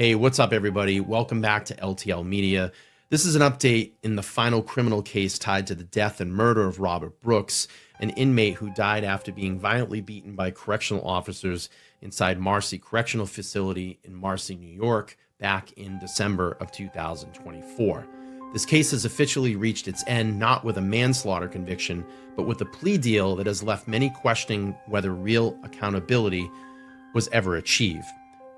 Hey, what's up, everybody? Welcome back to LTL Media. This is an update in the final criminal case tied to the death and murder of Robert Brooks, an inmate who died after being violently beaten by correctional officers inside Marcy Correctional Facility in Marcy, New York, back in December of 2024. This case has officially reached its end, not with a manslaughter conviction, but with a plea deal that has left many questioning whether real accountability was ever achieved.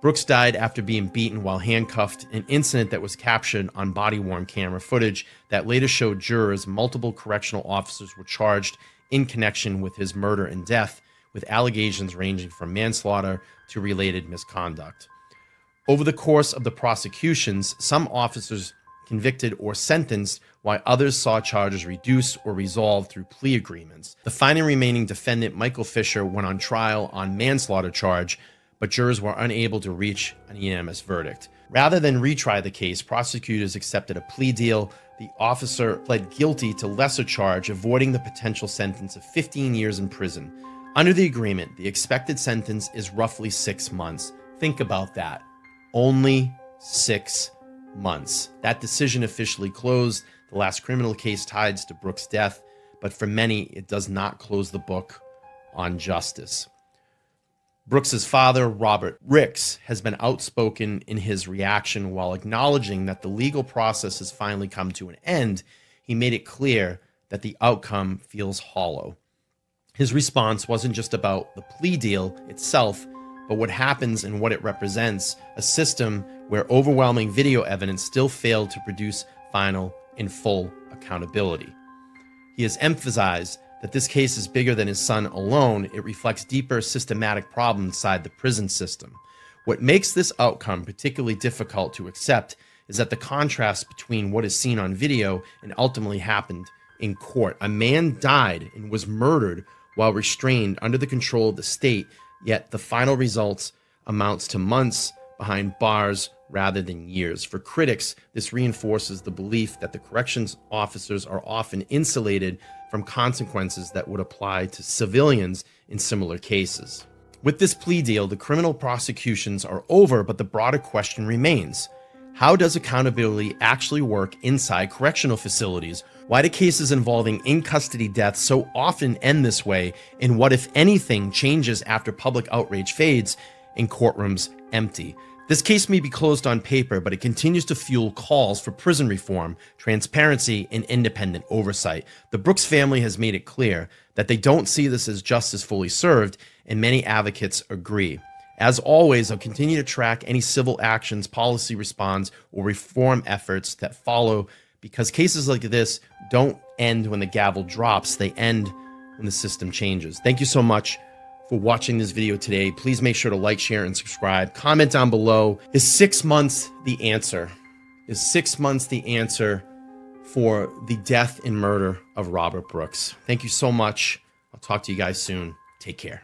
Brooks died after being beaten while handcuffed, an incident that was captured on body-worn camera footage that later showed jurors multiple correctional officers were charged in connection with his murder and death, with allegations ranging from manslaughter to related misconduct. Over the course of the prosecutions, some officers convicted or sentenced, while others saw charges reduced or resolved through plea agreements. The final remaining defendant, Michael Fisher, went on trial on manslaughter charge, but jurors were unable to reach an unanimous verdict. Rather than retry the case, prosecutors accepted a plea deal. The officer pled guilty to lesser charge, avoiding the potential sentence of 15 years in prison. Under the agreement, the expected sentence is roughly 6 months. Think about that. Only 6 months. That decision officially closed the last criminal case tied to Brooks' death, but for many, it does not close the book on justice. Brooks's father, Robert Ricks, has been outspoken in his reaction while acknowledging that the legal process has finally come to an end. He made it clear that the outcome feels hollow. His response wasn't just about the plea deal itself, but what happens and what it represents, a system where overwhelming video evidence still failed to produce final and full accountability. He has emphasized that this case is bigger than his son alone. It reflects deeper systematic problems inside the prison system. What makes this outcome particularly difficult to accept is that the contrast between what is seen on video and ultimately happened in court. A man died and was murdered while restrained under the control of the state, yet the final results amounts to months behind bars rather than years. For critics, this reinforces the belief that the corrections officers are often insulated from consequences that would apply to civilians in similar cases. With this plea deal, the criminal prosecutions are over, but the broader question remains. How does accountability actually work inside correctional facilities? Why do cases involving in-custody deaths so often end this way? And what, if anything, changes after public outrage fades and courtrooms empty? This case may be closed on paper, but it continues to fuel calls for prison reform, transparency, and independent oversight. The Brooks family has made it clear that they don't see this as justice fully served, and many advocates agree. As always, I'll continue to track any civil actions, policy response, or reform efforts that follow, because cases like this don't end when the gavel drops. They end when the system changes. Thank you so much for watching this video today. Please make sure to like, share, and subscribe. Comment down below. Is 6 months the answer? Is 6 months the answer for the death and murder of Robert Brooks? Thank you so much. I'll talk to you guys soon. Take care.